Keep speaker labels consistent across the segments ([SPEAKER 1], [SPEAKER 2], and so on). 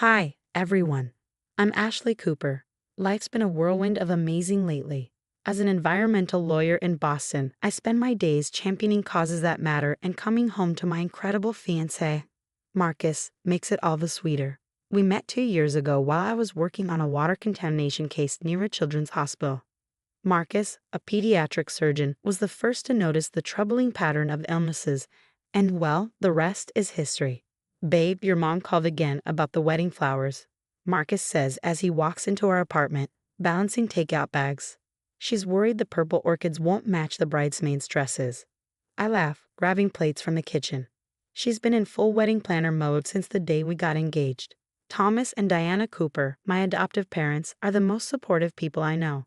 [SPEAKER 1] Hi, everyone. I'm Ashley Cooper. Life's been a whirlwind of amazing lately. As an environmental lawyer in Boston, I spend my days championing causes that matter and coming home to my incredible fiancé. Marcus makes it all the sweeter. We met 2 years ago while I was working on a water contamination case near a children's hospital. Marcus, a pediatric surgeon, was the first to notice the troubling pattern of illnesses, and well, the rest is history. Babe, your mom called again about the wedding flowers, Marcus says as he walks into our apartment, balancing takeout bags. She's worried the purple orchids won't match the bridesmaids' dresses. I laugh, grabbing plates from the kitchen. She's been in full wedding planner mode since the day we got engaged. Thomas and Diana Cooper, my adoptive parents, are the most supportive people I know.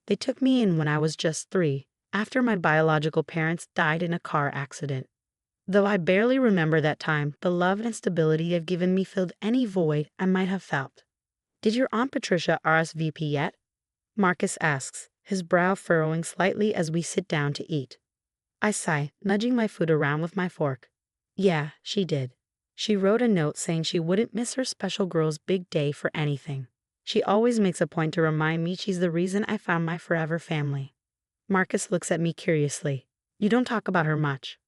[SPEAKER 1] They took me in when I was just 3, after my biological parents died in a car accident. Though I barely remember that time, the love and stability they've given me filled any void I might have felt. Did your Aunt Patricia RSVP yet? Marcus asks, his brow furrowing slightly as we sit down to eat. I sigh, nudging my food around with my fork. Yeah, she did. She wrote a note saying she wouldn't miss her special girl's big day for anything. She always makes a point to remind me she's the reason I found my forever family. Marcus looks at me curiously. You don't talk about her much.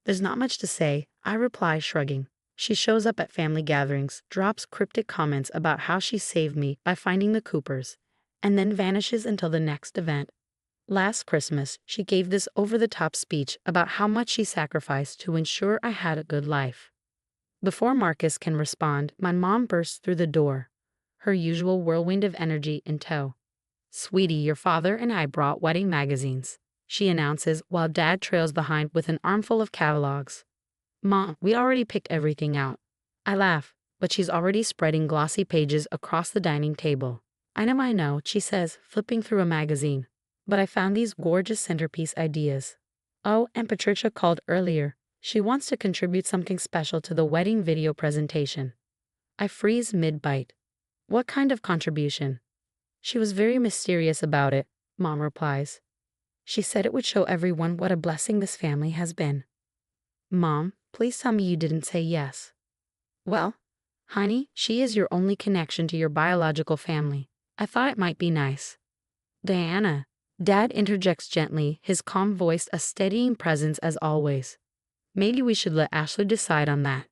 [SPEAKER 1] There's not much to say, I reply, shrugging. She shows up at family gatherings, drops cryptic comments about how she saved me by finding the Coopers, and then vanishes until the next event. Last Christmas, she gave this over-the-top speech about how much she sacrificed to ensure I had a good life. Before Marcus can respond, my mom bursts through the door, her usual whirlwind of energy in tow. Sweetie, your father and I brought wedding magazines, she announces while Dad trails behind with an armful of catalogs. Mom, we already picked everything out. I laugh, but she's already spreading glossy pages across the dining table. I know, she says, flipping through a magazine. But I found these gorgeous centerpiece ideas. Oh, and Patricia called earlier. She wants to contribute something special to the wedding video presentation. I freeze mid-bite. What kind of contribution? She was very mysterious about it, Mom replies. She said it would show everyone what a blessing this family has been. Mom, please tell me you didn't say yes. Well, honey, she is your only connection to your biological family. I thought it might be nice. Diana, Dad interjects gently, his calm voice a steadying presence as always. Maybe we should let Ashley decide on that.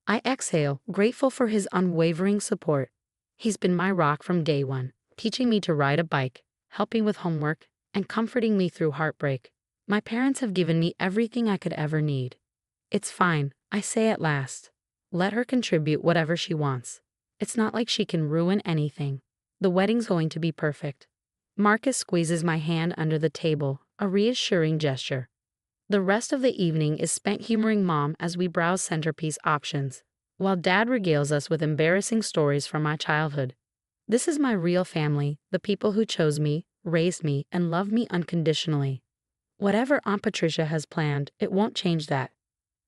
[SPEAKER 1] I exhale, grateful for his unwavering support. He's been my rock from day one, teaching me to ride a bike, helping with homework, and comforting me through heartbreak. My parents have given me everything I could ever need. It's fine, I say at last. Let her contribute whatever she wants. It's not like she can ruin anything. The wedding's going to be perfect. Marcus squeezes my hand under the table, a reassuring gesture. The rest of the evening is spent humoring Mom as we browse centerpiece options, while Dad regales us with embarrassing stories from my childhood. This is my real family, the people who chose me, raised me, and love me unconditionally. Whatever Aunt Patricia has planned, it won't change that.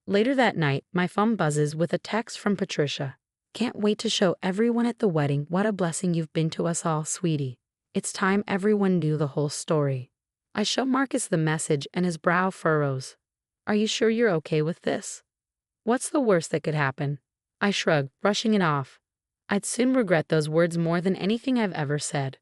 [SPEAKER 1] Later that night, my phone buzzes with a text from Patricia. Can't wait to show everyone at the wedding what a blessing you've been to us all, sweetie. It's time everyone knew the whole story. I show Marcus the message and his brow furrows. Are you sure you're okay with this? What's the worst that could happen? I shrug, brushing it off. I'd soon regret those words more than anything I've ever said.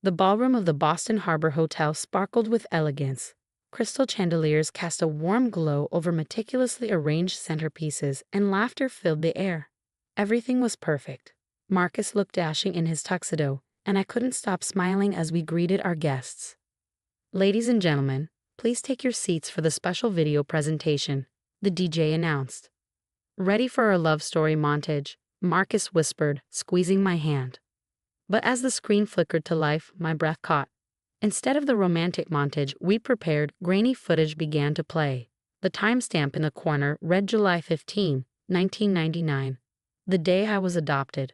[SPEAKER 1] The ballroom of the Boston Harbor Hotel sparkled with elegance. Crystal chandeliers cast a warm glow over meticulously arranged centerpieces, and laughter filled the air. Everything was perfect. Marcus looked dashing in his tuxedo, and I couldn't stop smiling as we greeted our guests. Ladies and gentlemen, please take your seats for the special video presentation, the DJ announced. Ready for our love story montage, Marcus whispered, squeezing my hand. But as the screen flickered to life, my breath caught. Instead of the romantic montage we prepared, grainy footage began to play. The timestamp in the corner read July 15, 1999, the day I was adopted.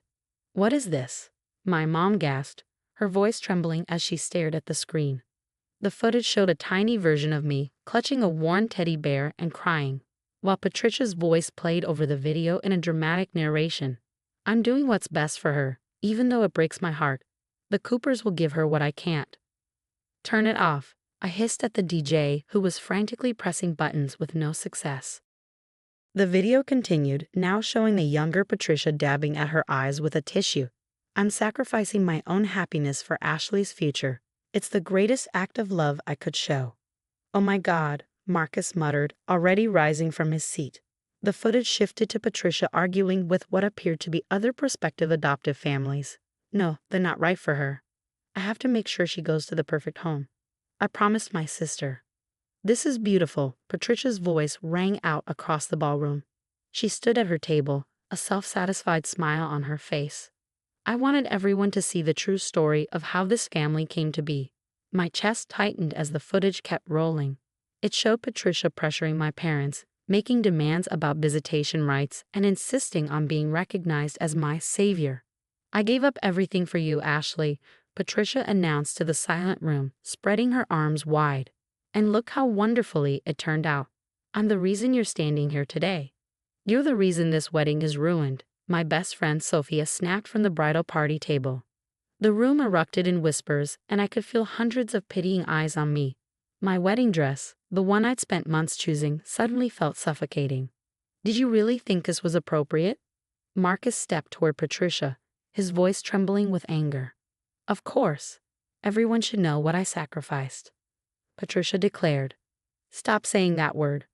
[SPEAKER 1] What is this? My mom gasped, her voice trembling as she stared at the screen. The footage showed a tiny version of me, clutching a worn teddy bear and crying, while Patricia's voice played over the video in a dramatic narration. I'm doing what's best for her, even though it breaks my heart. The Coopers will give her what I can't. Turn it off, I hissed at the DJ, who was frantically pressing buttons with no success. The video continued, now showing the younger Patricia dabbing at her eyes with a tissue. I'm sacrificing my own happiness for Ashley's future. It's the greatest act of love I could show. Oh my God, Marcus muttered, already rising from his seat. The footage shifted to Patricia arguing with what appeared to be other prospective adoptive families. No, they're not right for her. I have to make sure she goes to the perfect home. I promised my sister. This is beautiful, Patricia's voice rang out across the ballroom. She stood at her table, a self-satisfied smile on her face. I wanted everyone to see the true story of how this family came to be. My chest tightened as the footage kept rolling. It showed Patricia pressuring my parents, making demands about visitation rights, and insisting on being recognized as my savior. I gave up everything for you, Ashley, Patricia announced to the silent room, spreading her arms wide. And look how wonderfully it turned out. I'm the reason you're standing here today. You're the reason this wedding is ruined, my best friend Sophia snapped from the bridal party table. The room erupted in whispers, and I could feel hundreds of pitying eyes on me. My wedding dress, the one I'd spent months choosing, suddenly felt suffocating. Did you really think this was appropriate? Marcus stepped toward Patricia, his voice trembling with anger. Of course. Everyone should know what I sacrificed, Patricia declared. Stop saying that word.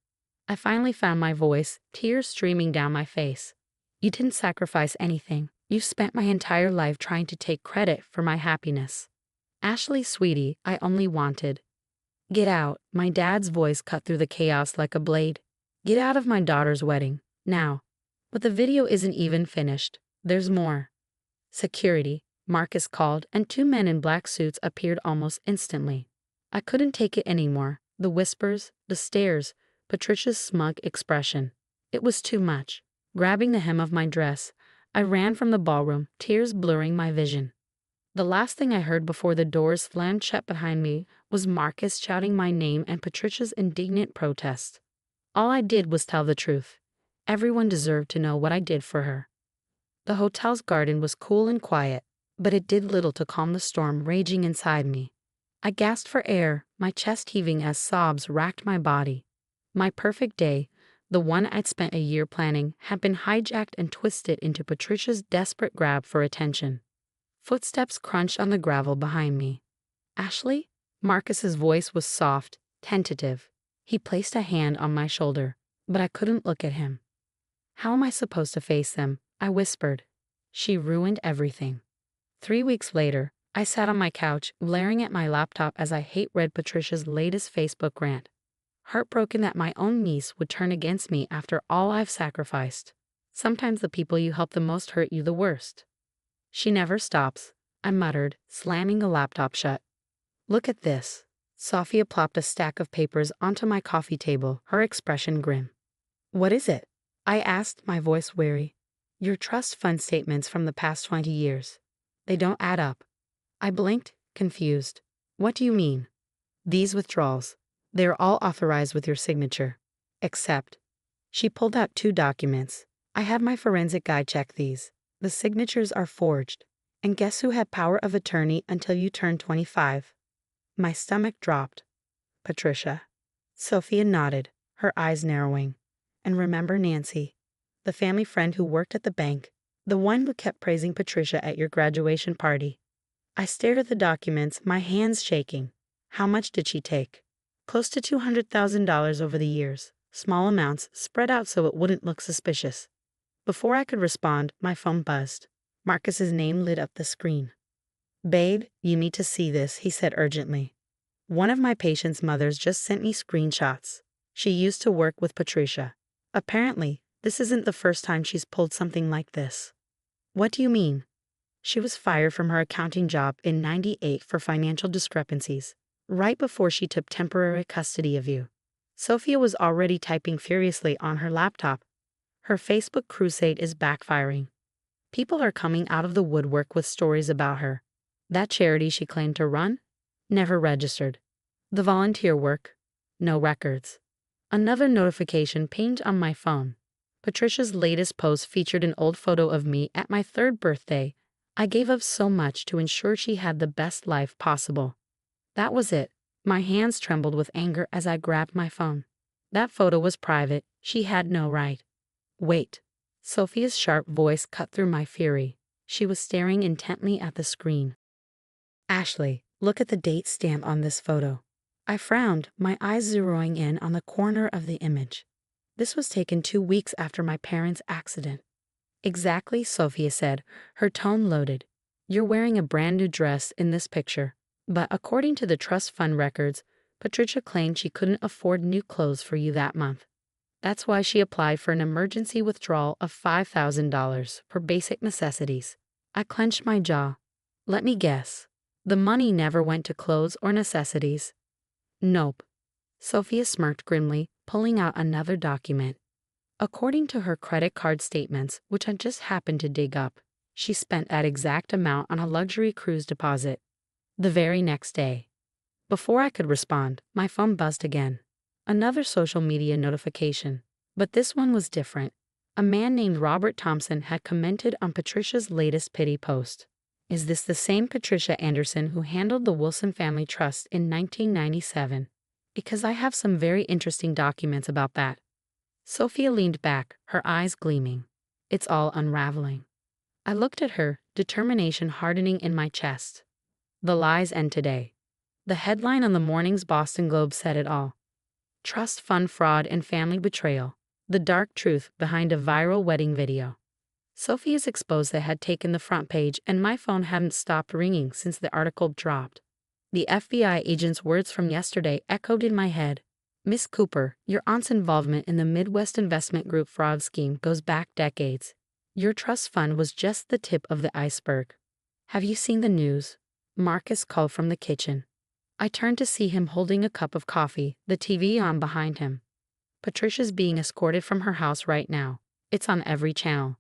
[SPEAKER 1] I finally found my voice, tears streaming down my face. You didn't sacrifice anything. You spent my entire life trying to take credit for my happiness. Ashley, sweetie, I only wanted. Get out, my dad's voice cut through the chaos like a blade. Get out of my daughter's wedding, now. But the video isn't even finished. There's more. Security, Marcus called, and two men in black suits appeared almost instantly. I couldn't take it anymore. The whispers, the stares, Patricia's smug expression. It was too much. Grabbing the hem of my dress, I ran from the ballroom, tears blurring my vision. The last thing I heard before the doors slammed shut behind me was Marcus shouting my name and Patricia's indignant protest. All I did was tell the truth. Everyone deserved to know what I did for her. The hotel's garden was cool and quiet, but it did little to calm the storm raging inside me. I gasped for air, my chest heaving as sobs racked my body. My perfect day, the one I'd spent a year planning, had been hijacked and twisted into Patricia's desperate grab for attention. Footsteps crunched on the gravel behind me. Ashley? Marcus's voice was soft, tentative. He placed a hand on my shoulder, but I couldn't look at him. How am I supposed to face them? I whispered. She ruined everything. 3 weeks later, I sat on my couch, glaring at my laptop as I hate-read Patricia's latest Facebook rant. Heartbroken that my own niece would turn against me after all I've sacrificed. Sometimes the people you help the most hurt you the worst. She never stops, I muttered, slamming the laptop shut. Look at this. Sophia plopped a stack of papers onto my coffee table, her expression grim. What is it? I asked, my voice weary. Your trust fund statements from the past 20 years. They don't add up. I blinked, confused. What do you mean? These withdrawals. They're all authorized with your signature. Except. She pulled out 2 documents. I had my forensic guy check these. The signatures are forged. And guess who had power of attorney until you turned 25? My stomach dropped. Patricia. Sophia nodded, her eyes narrowing. And remember Nancy, the family friend who worked at the bank, the one who kept praising Patricia at your graduation party. I stared at the documents, my hands shaking. How much did she take? Close to $200,000 over the years, small amounts spread out so it wouldn't look suspicious. Before I could respond, my phone buzzed. Marcus's name lit up the screen. Babe, you need to see this, he said urgently. One of my patient's mothers just sent me screenshots. She used to work with Patricia. Apparently, this isn't the first time she's pulled something like this. What do you mean? She was fired from her accounting job in '98 for financial discrepancies, right before she took temporary custody of you. Sophia was already typing furiously on her laptop. Her Facebook crusade is backfiring. People are coming out of the woodwork with stories about her. That charity she claimed to run? Never registered. The volunteer work? No records. Another notification pinged on my phone. Patricia's latest post featured an old photo of me at my 3rd birthday. I gave up so much to ensure she had the best life possible. That was it. My hands trembled with anger as I grabbed my phone. That photo was private. She had no right. Wait. Sophia's sharp voice cut through my fury. She was staring intently at the screen. Ashley, look at the date stamp on this photo. I frowned, my eyes zeroing in on the corner of the image. This was taken 2 weeks after my parents' accident. Exactly, Sophia said, her tone loaded. You're wearing a brand new dress in this picture. But according to the trust fund records, Patricia claimed she couldn't afford new clothes for you that month. That's why she applied for an emergency withdrawal of $5,000 for basic necessities. I clenched my jaw. Let me guess. The money never went to clothes or necessities. Nope. Sophia smirked grimly, pulling out another document. According to her credit card statements, which I just happened to dig up, she spent that exact amount on a luxury cruise deposit. The very next day. Before I could respond, my phone buzzed again. Another social media notification. But this one was different. A man named Robert Thompson had commented on Patricia's latest pity post. Is this the same Patricia Anderson who handled the Wilson Family Trust in 1997? Because I have some very interesting documents about that. Sophia leaned back, her eyes gleaming. It's all unraveling. I looked at her, determination hardening in my chest. The lies end today. The headline on the morning's Boston Globe said it all. Trust fund fraud and family betrayal. The dark truth behind a viral wedding video. Sophia's expose had taken the front page and my phone hadn't stopped ringing since the article dropped. The FBI agent's words from yesterday echoed in my head. Miss Cooper, your aunt's involvement in the Midwest Investment Group fraud scheme goes back decades. Your trust fund was just the tip of the iceberg. Have you seen the news? Marcus called from the kitchen. I turned to see him holding a cup of coffee, the TV on behind him. Patricia's being escorted from her house right now. It's on every channel.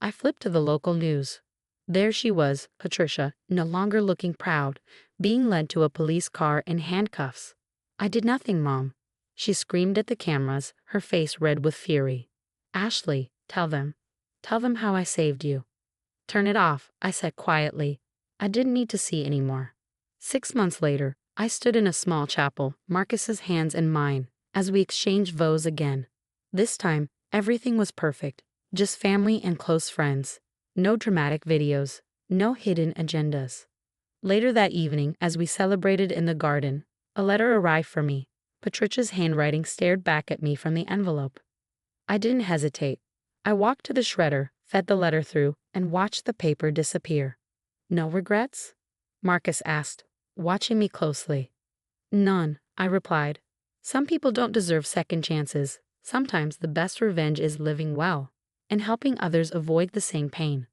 [SPEAKER 1] I flipped to the local news. There she was, Patricia, no longer looking proud, being led to a police car in handcuffs. I did nothing, Mom. She screamed at the cameras, her face red with fury. Ashley, tell them. Tell them how I saved you. Turn it off, I said quietly. I didn't need to see anymore. 6 months later, I stood in a small chapel, Marcus's hands in mine, as we exchanged vows again. This time, everything was perfect. Just family and close friends. No dramatic videos. No hidden agendas. Later that evening, as we celebrated in the garden, a letter arrived for me. Patricia's handwriting stared back at me from the envelope. I didn't hesitate. I walked to the shredder, fed the letter through, and watched the paper disappear. No regrets? Marcus asked, watching me closely. None, I replied. Some people don't deserve second chances. Sometimes the best revenge is living well and helping others avoid the same pain.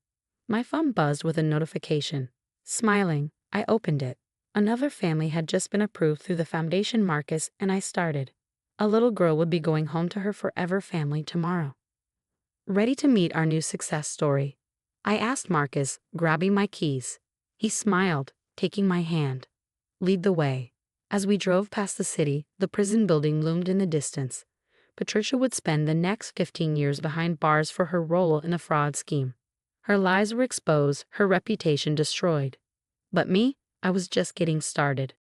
[SPEAKER 1] My phone buzzed with a notification. Smiling, I opened it. Another family had just been approved through the foundation Marcus and I started. A little girl would be going home to her forever family tomorrow. Ready to meet our new success story? I asked Marcus, grabbing my keys. He smiled, taking my hand. Lead the way. As we drove past the city, the prison building loomed in the distance. Patricia would spend the next 15 years behind bars for her role in the fraud scheme. Her lies were exposed, her reputation destroyed. But me, I was just getting started.